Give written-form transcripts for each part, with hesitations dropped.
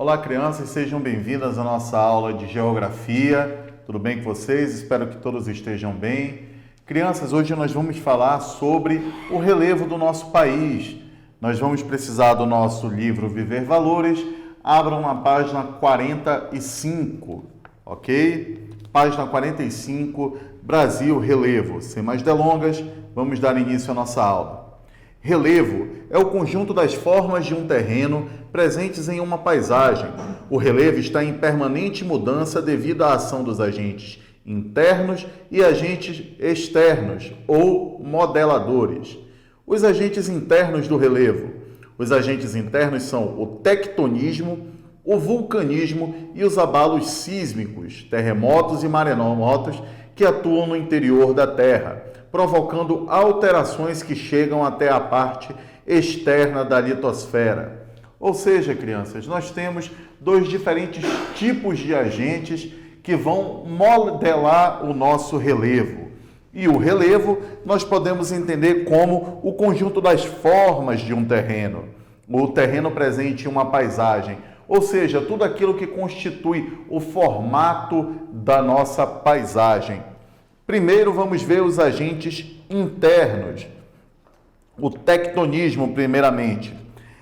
Olá, crianças, sejam bem-vindas à nossa aula de Geografia. Tudo bem com vocês? Espero que todos estejam bem. Crianças, hoje nós vamos falar sobre o relevo do nosso país. Nós vamos precisar do nosso livro Viver Valores. Abram na página 45, ok? Página 45, Brasil, relevo. Sem mais delongas, vamos dar início à nossa aula. Relevo é o conjunto das formas de um terreno presentes em uma paisagem. O relevo está em permanente mudança devido à ação dos agentes internos e agentes externos, ou modeladores. Os agentes internos do relevo. Os agentes internos são o tectonismo, o vulcanismo e os abalos sísmicos, terremotos e maremotos que atuam no interior da Terra, provocando alterações que chegam até a parte externa da litosfera. Ou seja, crianças, nós temos dois diferentes tipos de agentes que vão modelar o nosso relevo. E o relevo nós podemos entender como o conjunto das formas de um terreno, o terreno presente em uma paisagem, ou seja, tudo aquilo que constitui o formato da nossa paisagem. Primeiro vamos ver os agentes internos. O tectonismo, primeiramente,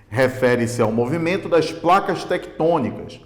refere-se ao movimento das placas tectônicas.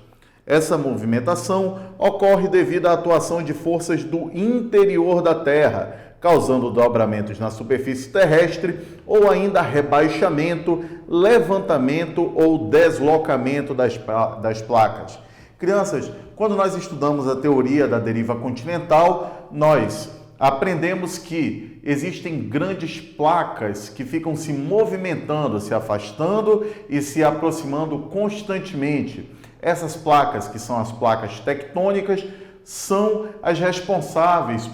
Essa movimentação ocorre devido à atuação de forças do interior da Terra, causando dobramentos na superfície terrestre ou ainda rebaixamento, levantamento ou deslocamento das placas. Crianças, quando nós estudamos a teoria da deriva continental, nós aprendemos que existem grandes placas que ficam se movimentando, se afastando e se aproximando constantemente. Essas placas, que são as placas tectônicas, são as responsáveis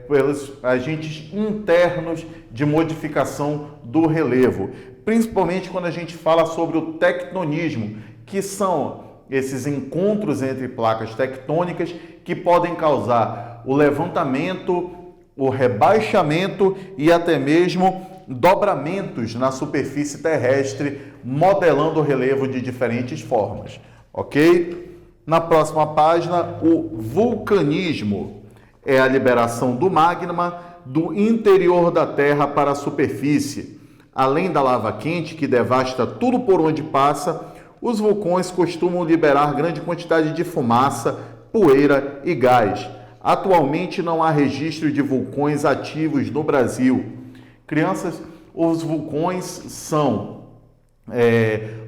pelos agentes internos de modificação do relevo, principalmente quando a gente fala sobre o tectonismo, que são esses encontros entre placas tectônicas que podem causar o levantamento, o rebaixamento e até mesmo dobramentos na superfície terrestre, modelando o relevo de diferentes formas, ok? Na próxima página, o vulcanismo é a liberação do magma do interior da Terra para a superfície. Além da lava quente que devasta tudo por onde passa, os vulcões costumam liberar grande quantidade de fumaça, poeira e gás. Atualmente não há registro de vulcões ativos no Brasil. Crianças, os vulcões são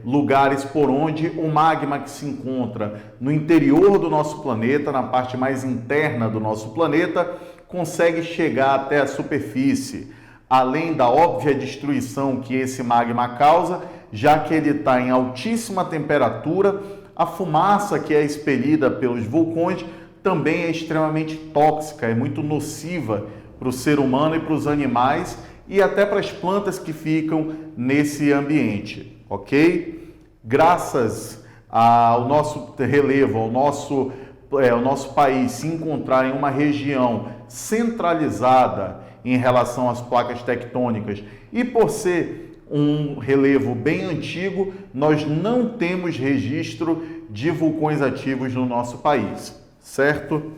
lugares por onde o magma que se encontra no interior do nosso planeta, na parte mais interna do nosso planeta, consegue chegar até a superfície. Além da óbvia destruição que esse magma causa, já que ele está em altíssima temperatura, a fumaça que é expelida pelos vulcões também é extremamente tóxica, é muito nociva para o ser humano e para os animais e até para as plantas que ficam nesse ambiente, ok? Graças ao nosso relevo, ao nosso país se encontrar em uma região centralizada em relação às placas tectônicas e por ser um relevo bem antigo, nós não temos registro de vulcões ativos no nosso país, certo?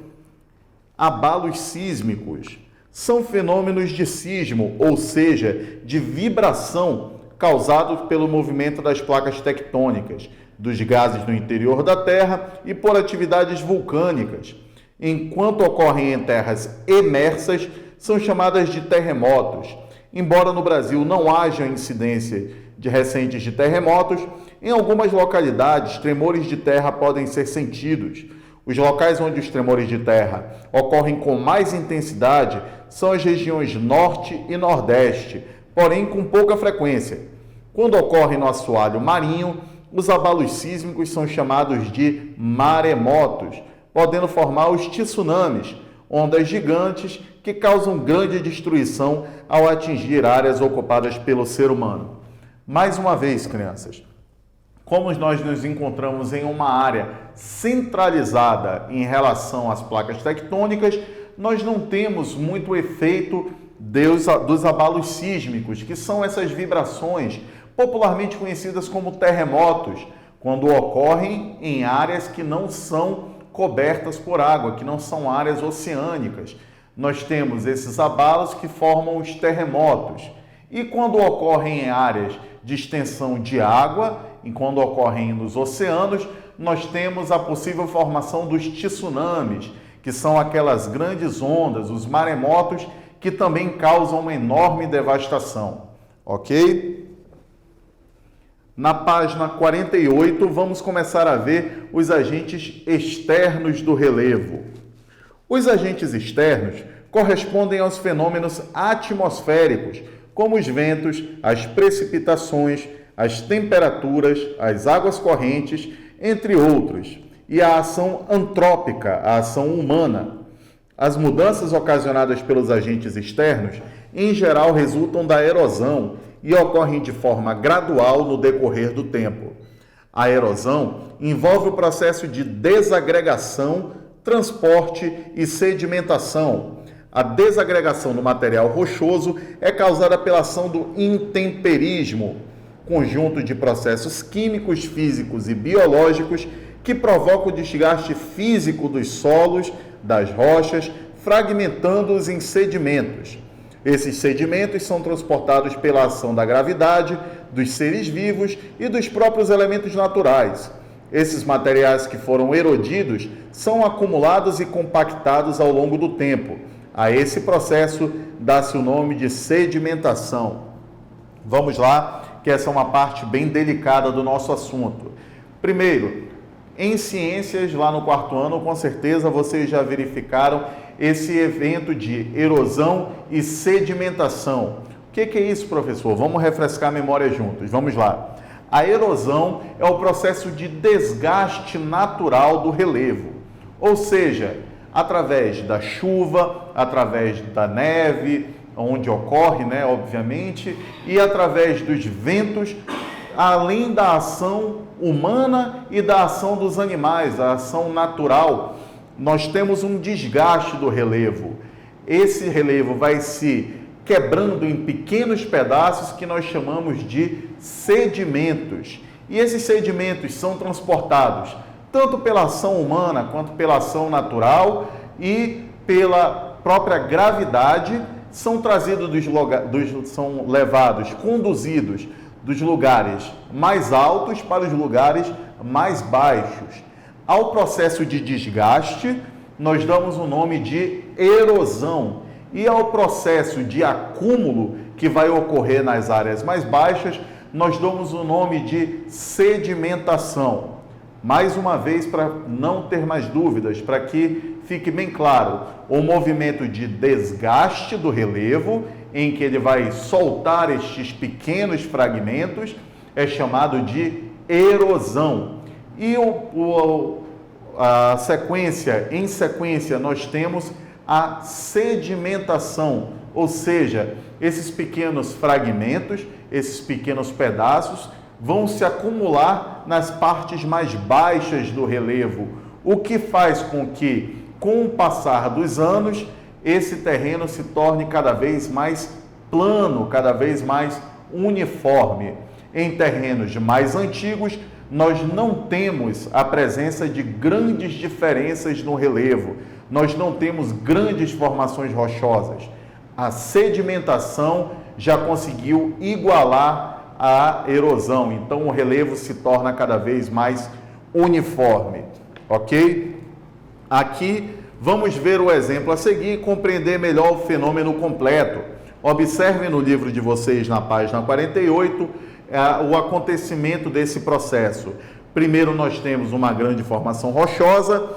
Abalos sísmicos são fenômenos de sismo, ou seja, de vibração causados pelo movimento das placas tectônicas, dos gases no interior da Terra e por atividades vulcânicas. Enquanto ocorrem em terras emersas, são chamadas de terremotos. Embora no Brasil não haja incidência de recentes de terremotos, em algumas localidades, tremores de terra podem ser sentidos. Os locais onde os tremores de terra ocorrem com mais intensidade são as regiões norte e nordeste, porém com pouca frequência. Quando ocorre no assoalho marinho, os abalos sísmicos são chamados de maremotos, podendo formar os tsunamis, ondas gigantes que causam grande destruição ao atingir áreas ocupadas pelo ser humano. Mais uma vez, crianças, como nós nos encontramos em uma área centralizada em relação às placas tectônicas, nós não temos muito efeito dos abalos sísmicos, que são essas vibrações popularmente conhecidas como terremotos, quando ocorrem em áreas que não são cobertas por água, que não são áreas oceânicas. Nós temos esses abalos que formam os terremotos. E quando ocorrem em áreas de extensão de água, e quando ocorrem nos oceanos, nós temos a possível formação dos tsunamis, que são aquelas grandes ondas, os maremotos, que também causam uma enorme devastação. Ok? Na página 48, vamos começar a ver os agentes externos do relevo. Os agentes externos correspondem aos fenômenos atmosféricos, como os ventos, as precipitações, as temperaturas, as águas correntes, entre outros, e a ação antrópica, a ação humana. As mudanças ocasionadas pelos agentes externos, em geral, resultam da erosão e ocorrem de forma gradual no decorrer do tempo. A erosão envolve o processo de desagregação, transporte e sedimentação. A desagregação do material rochoso é causada pela ação do intemperismo, conjunto de processos químicos, físicos e biológicos que provoca o desgaste físico dos solos, das rochas, fragmentando-os em sedimentos. Esses sedimentos são transportados pela ação da gravidade, dos seres vivos e dos próprios elementos naturais. Esses materiais que foram erodidos são acumulados e compactados ao longo do tempo. A esse processo dá-se o nome de sedimentação. Vamos lá, que essa é uma parte bem delicada do nosso assunto. Primeiro, em ciências, lá no quarto ano, com certeza vocês já verificaram esse evento de erosão e sedimentação. O que é isso, professor? Vamos refrescar a memória juntos. Vamos lá. A erosão é o processo de desgaste natural do relevo, ou seja, através da chuva, através da neve, onde ocorre, obviamente, e através dos ventos, além da ação humana e da ação dos animais, a ação natural, nós temos um desgaste do relevo. Esse relevo vai se quebrando em pequenos pedaços que nós chamamos de sedimentos. E esses sedimentos são transportados tanto pela ação humana quanto pela ação natural e pela própria gravidade, são trazidos são levados, conduzidos dos lugares mais altos para os lugares mais baixos. Ao processo de desgaste, nós damos o nome de erosão. E ao processo de acúmulo, que vai ocorrer nas áreas mais baixas, nós damos o nome de sedimentação. Mais uma vez, para não ter mais dúvidas, para que fique bem claro, o movimento de desgaste do relevo, em que ele vai soltar estes pequenos fragmentos, é chamado de erosão. E em sequência, nós temos a sedimentação, ou seja, esses pequenos fragmentos, esses pequenos pedaços vão se acumular nas partes mais baixas do relevo, o que faz com que, com o passar dos anos, esse terreno se torne cada vez mais plano, cada vez mais uniforme. Em terrenos mais antigos, nós não temos a presença de grandes diferenças no relevo, nós não temos grandes formações rochosas. A sedimentação já conseguiu igualar a erosão, então o relevo se torna cada vez mais uniforme, ok? Aqui vamos ver o exemplo a seguir e compreender melhor o fenômeno completo. Observem no livro de vocês, na página 48, o acontecimento desse processo. Primeiro nós temos uma grande formação rochosa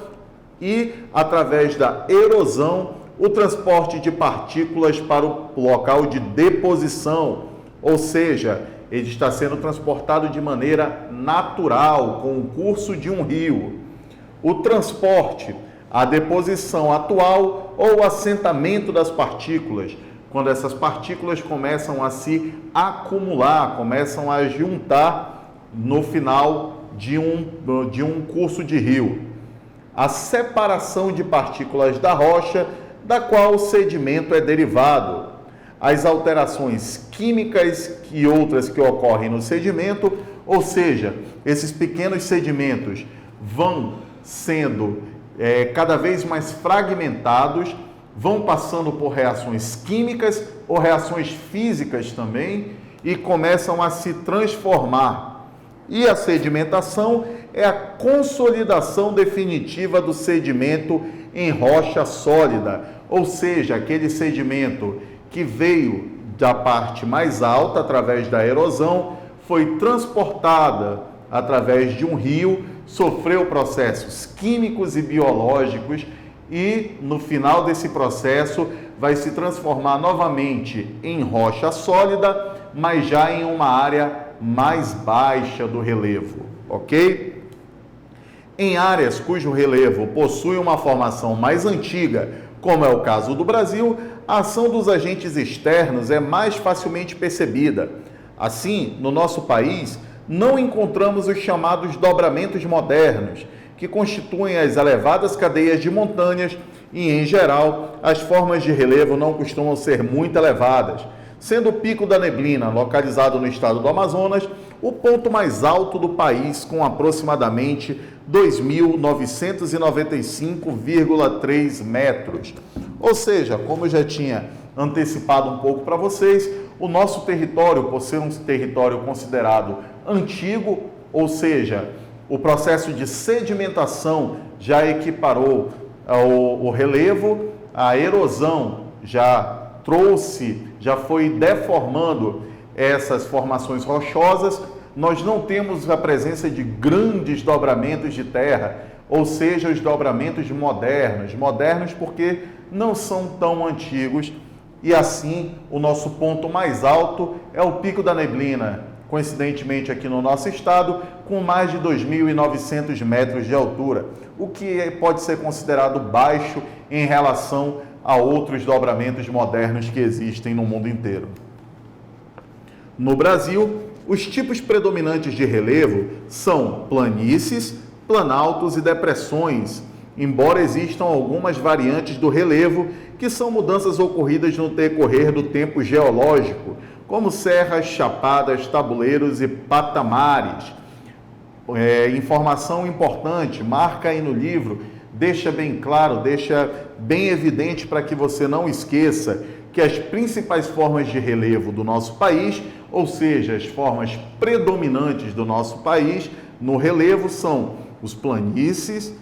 e, através da erosão, o transporte de partículas para o local de deposição, ou seja, ele está sendo transportado de maneira natural, com o curso de um rio. O transporte, a deposição atual ou o assentamento das partículas, quando essas partículas começam a se acumular, começam a juntar no final de um curso de rio. A separação de partículas da rocha, da qual o sedimento é derivado. As alterações químicas e outras que ocorrem no sedimento, Ou seja, esses pequenos sedimentos vão sendo cada vez mais fragmentados, vão passando por reações químicas ou reações físicas também e começam a se transformar. E a sedimentação é a consolidação definitiva do sedimento em rocha sólida, ou seja, aquele sedimento que veio da parte mais alta através da erosão, foi transportada através de um rio, sofreu processos químicos e biológicos e no final desse processo vai se transformar novamente em rocha sólida, mas já em uma área mais baixa do relevo, ok? Em áreas cujo relevo possui uma formação mais antiga, como é o caso do Brasil, a ação dos agentes externos é mais facilmente percebida. Assim, no nosso país, não encontramos os chamados dobramentos modernos, que constituem as elevadas cadeias de montanhas e, em geral, as formas de relevo não costumam ser muito elevadas, sendo o Pico da Neblina, localizado no estado do Amazonas, o ponto mais alto do país, com aproximadamente 2.995,3 metros. Ou seja, como eu já tinha antecipado um pouco para vocês, o nosso território, por ser um território considerado antigo, ou seja, o processo de sedimentação já equiparou o relevo, a erosão já foi deformando essas formações rochosas, nós não temos a presença de grandes dobramentos de terra, ou seja, os dobramentos modernos porque não são tão antigos, e assim o nosso ponto mais alto é o Pico da Neblina, coincidentemente aqui no nosso estado, com mais de 2.900 metros de altura, o que pode ser considerado baixo em relação a outros dobramentos modernos que existem no mundo inteiro. No Brasil, os tipos predominantes de relevo são planícies, planaltos e depressões, embora existam algumas variantes do relevo que são mudanças ocorridas no decorrer do tempo geológico, como serras, chapadas, tabuleiros e patamares. Informação importante, marca aí no livro, deixa bem claro, deixa bem evidente para que você não esqueça que as principais formas de relevo do nosso país, ou seja, as formas predominantes do nosso país no relevo são as planícies,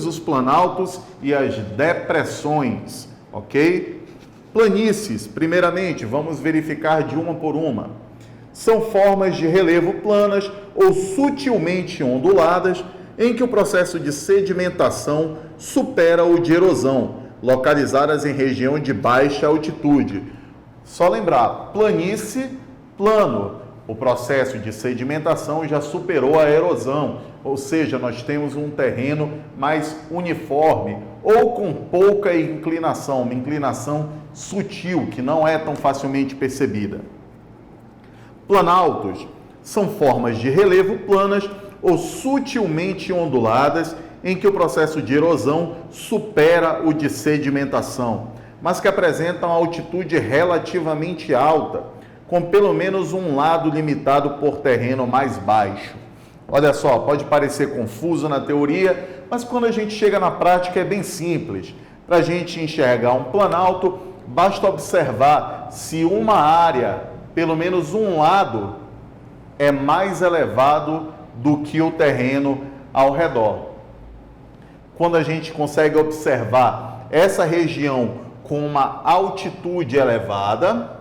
os planaltos e as depressões, ok? Planícies, primeiramente, vamos verificar de uma por uma. São formas de relevo planas ou sutilmente onduladas em que o processo de sedimentação supera o de erosão, localizadas em região de baixa altitude. Só lembrar, planície, plano. O processo de sedimentação já superou a erosão, ou seja, nós temos um terreno mais uniforme ou com pouca inclinação, uma inclinação sutil, que não é tão facilmente percebida. Planaltos são formas de relevo planas ou sutilmente onduladas em que o processo de erosão supera o de sedimentação, mas que apresentam altitude relativamente alta, com pelo menos um lado limitado por terreno mais baixo. Olha só, pode parecer confuso na teoria, mas quando a gente chega na prática é bem simples. Para a gente enxergar um planalto, basta observar se uma área, pelo menos um lado, é mais elevado do que o terreno ao redor. Quando a gente consegue observar essa região com uma altitude elevada,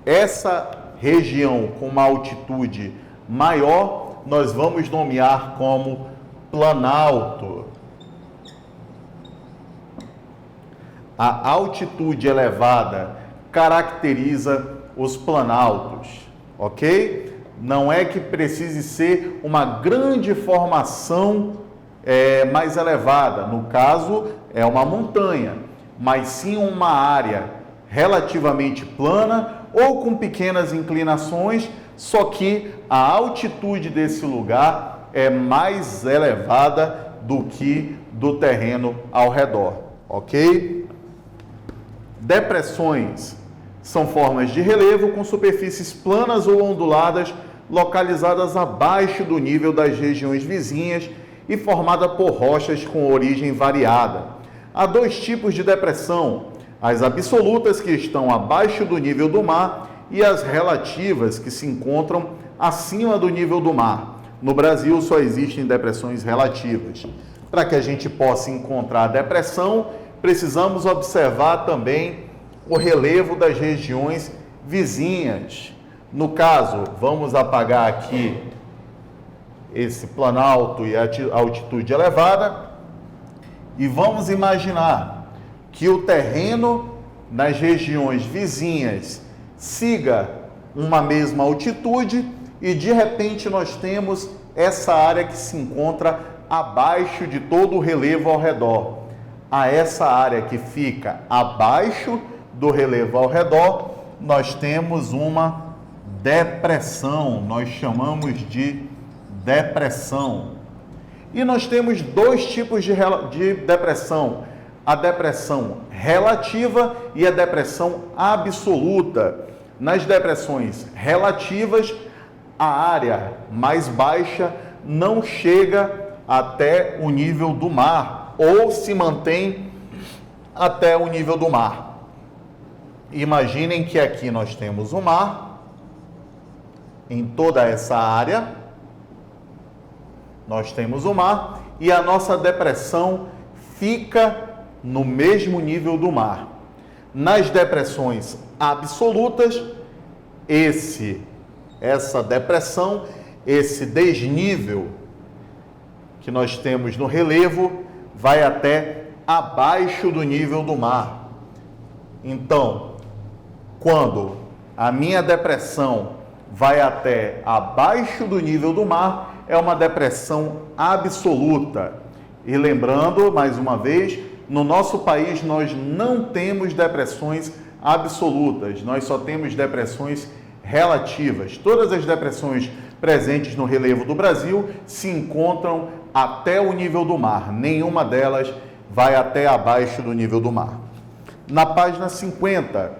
essa região com uma altitude maior, nós vamos nomear como planalto. A altitude elevada caracteriza os planaltos, ok? Não é que precise ser uma grande formação mais elevada, no caso é uma montanha, mas sim uma área relativamente plana ou com pequenas inclinações, só que a altitude desse lugar é mais elevada do que do terreno ao redor. ok? Depressões são formas de relevo com superfícies planas ou onduladas localizadas abaixo do nível das regiões vizinhas e formada por rochas com origem variada. Há dois tipos de depressão: as absolutas, que estão abaixo do nível do mar, e as relativas, que se encontram acima do nível do mar. No Brasil, só existem depressões relativas. Para que a gente possa encontrar a depressão, precisamos observar também o relevo das regiões vizinhas. No caso, vamos apagar aqui esse planalto e a altitude elevada e vamos imaginar que o terreno nas regiões vizinhas siga uma mesma altitude e de repente nós temos essa área que se encontra abaixo de todo o relevo ao redor. A essa área que fica abaixo do relevo ao redor, nós temos uma depressão, nós chamamos de depressão. E nós temos dois tipos de depressão: a depressão relativa e a depressão absoluta. Nas depressões relativas, a área mais baixa não chega até o nível do mar ou se mantém até o nível do mar. Imaginem que aqui nós temos o mar, em toda essa área nós temos o mar e a nossa depressão fica no mesmo nível do mar. Nas depressões absolutas, essa depressão, esse desnível que nós temos no relevo, vai até abaixo do nível do mar. Então, quando a minha depressão vai até abaixo do nível do mar, é uma depressão absoluta. E lembrando, mais uma vez, no nosso país nós não temos depressões absolutas, nós só temos depressões relativas. Todas as depressões presentes no relevo do Brasil se encontram até o nível do mar, nenhuma delas vai até abaixo do nível do mar. Na página 50,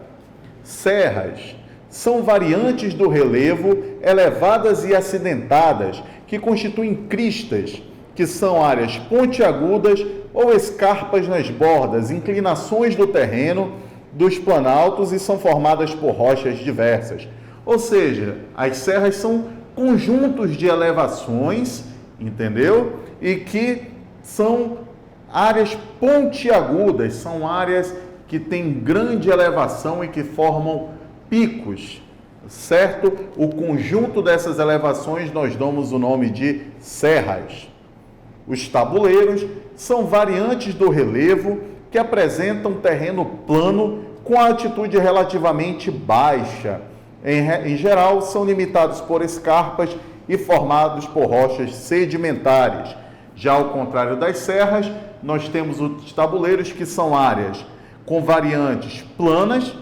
serras são variantes do relevo elevadas e acidentadas que constituem cristas, que são áreas pontiagudas ou escarpas nas bordas, inclinações do terreno, dos planaltos e são formadas por rochas diversas. Ou seja, as serras são conjuntos de elevações, entendeu? E que são áreas pontiagudas, são áreas que têm grande elevação e que formam picos, certo? O conjunto dessas elevações nós damos o nome de serras. Os tabuleiros são variantes do relevo que apresentam terreno plano com altitude relativamente baixa. Em geral, são limitados por escarpas e formados por rochas sedimentares. Já ao contrário das serras, nós temos os tabuleiros, que são áreas com variantes planas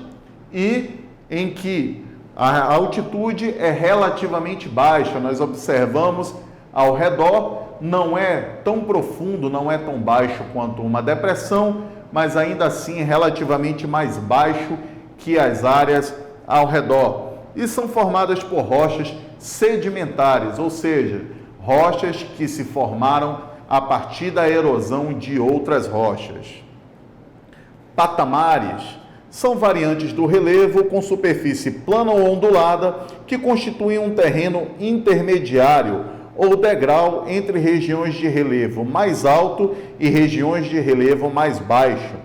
e em que a altitude é relativamente baixa. Nós observamos ao redor, não é tão profundo, não é tão baixo quanto uma depressão, mas ainda assim é relativamente mais baixo que as áreas ao redor. E são formadas por rochas sedimentares, ou seja, rochas que se formaram a partir da erosão de outras rochas. Patamares são variantes do relevo com superfície plana ou ondulada que constituem um terreno intermediário ou degrau entre regiões de relevo mais alto e regiões de relevo mais baixo.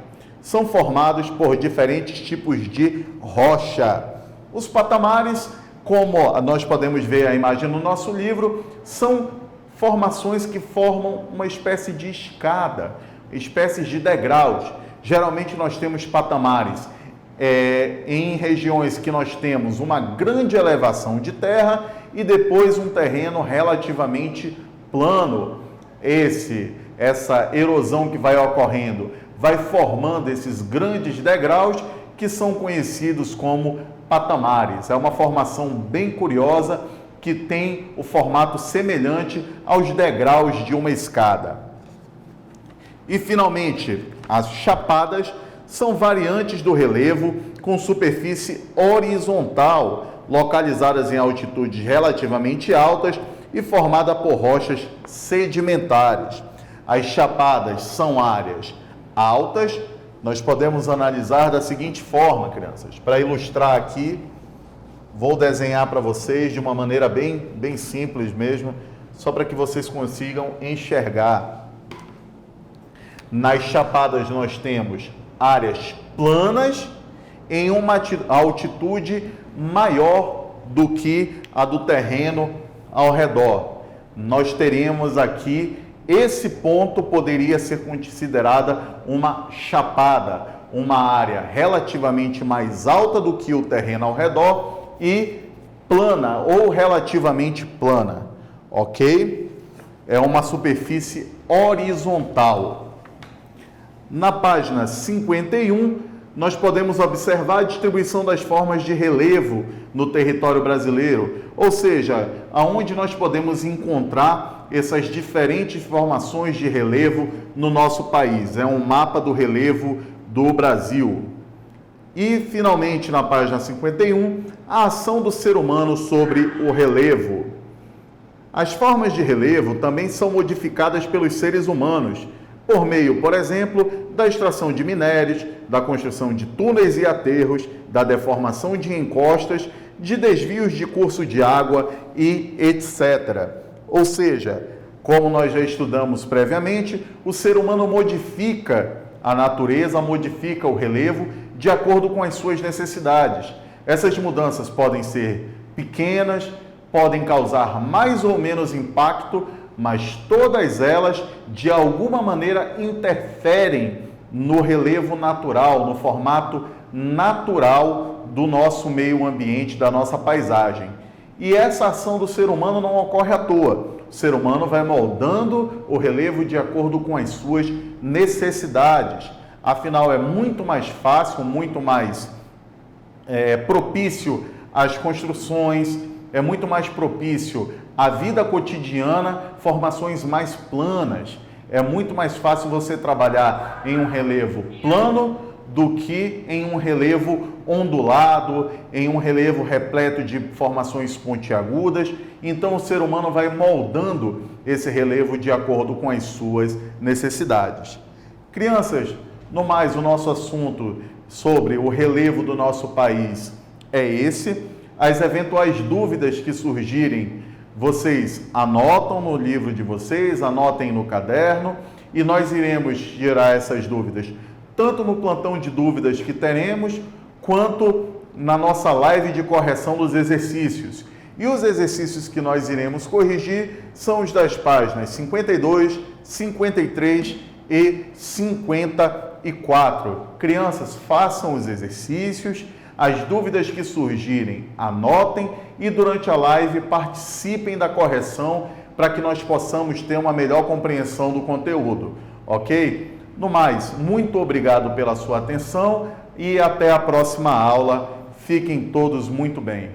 São formados por diferentes tipos de rocha. Os patamares, como nós podemos ver a imagem no nosso livro, são formações que formam uma espécie de escada, espécies de degraus. Geralmente nós temos patamares em regiões que nós temos uma grande elevação de terra e depois um terreno relativamente plano. Essa erosão que vai ocorrendo vai formando esses grandes degraus que são conhecidos como patamares. É uma formação bem curiosa que tem o formato semelhante aos degraus de uma escada. E, finalmente, as chapadas são variantes do relevo com superfície horizontal, localizadas em altitudes relativamente altas e formada por rochas sedimentares. As chapadas são áreas altas. Nós podemos analisar da seguinte forma, crianças. Para ilustrar aqui, vou desenhar para vocês de uma maneira bem simples mesmo, só para que vocês consigam enxergar. Nas chapadas nós temos áreas planas em uma altitude maior do que a do terreno ao redor. Nós teremos aqui, esse ponto poderia ser considerada uma chapada, uma área relativamente mais alta do que o terreno ao redor e plana ou relativamente plana, ok? É uma superfície horizontal. Na página 51, nós podemos observar a distribuição das formas de relevo no território brasileiro, ou seja, aonde nós podemos encontrar essas diferentes formações de relevo no nosso país. É um mapa do relevo do Brasil. E, finalmente, na página 51, a ação do ser humano sobre o relevo. As formas de relevo também são modificadas pelos seres humanos, por meio, por exemplo, da extração de minérios, da construção de túneis e aterros, da deformação de encostas, de desvios de curso de água e etc. Ou seja, como nós já estudamos previamente, o ser humano modifica a natureza, modifica o relevo de acordo com as suas necessidades. Essas mudanças podem ser pequenas, podem causar mais ou menos impacto, mas todas elas, de alguma maneira, interferem no relevo natural, no formato natural do nosso meio ambiente, da nossa paisagem. E essa ação do ser humano não ocorre à toa. O ser humano vai moldando o relevo de acordo com as suas necessidades. Afinal, é muito mais fácil, muito mais propício às construções, é muito mais propício à vida cotidiana, formações mais planas. É muito mais fácil você trabalhar em um relevo plano do que em um relevo ondulado, em um relevo repleto de formações pontiagudas. Então, o ser humano vai moldando esse relevo de acordo com as suas necessidades. Crianças, no mais, o nosso assunto sobre o relevo do nosso país é esse. As eventuais dúvidas que surgirem, vocês anotam no livro de vocês, anotem no caderno, e nós iremos gerar essas dúvidas, tanto no plantão de dúvidas que teremos, quanto na nossa live de correção dos exercícios. E os exercícios que nós iremos corrigir são os das páginas 52, 53 e 54. Crianças, façam os exercícios. As dúvidas que surgirem, anotem e durante a live participem da correção para que nós possamos ter uma melhor compreensão do conteúdo, ok? No mais, muito obrigado pela sua atenção e até a próxima aula. Fiquem todos muito bem.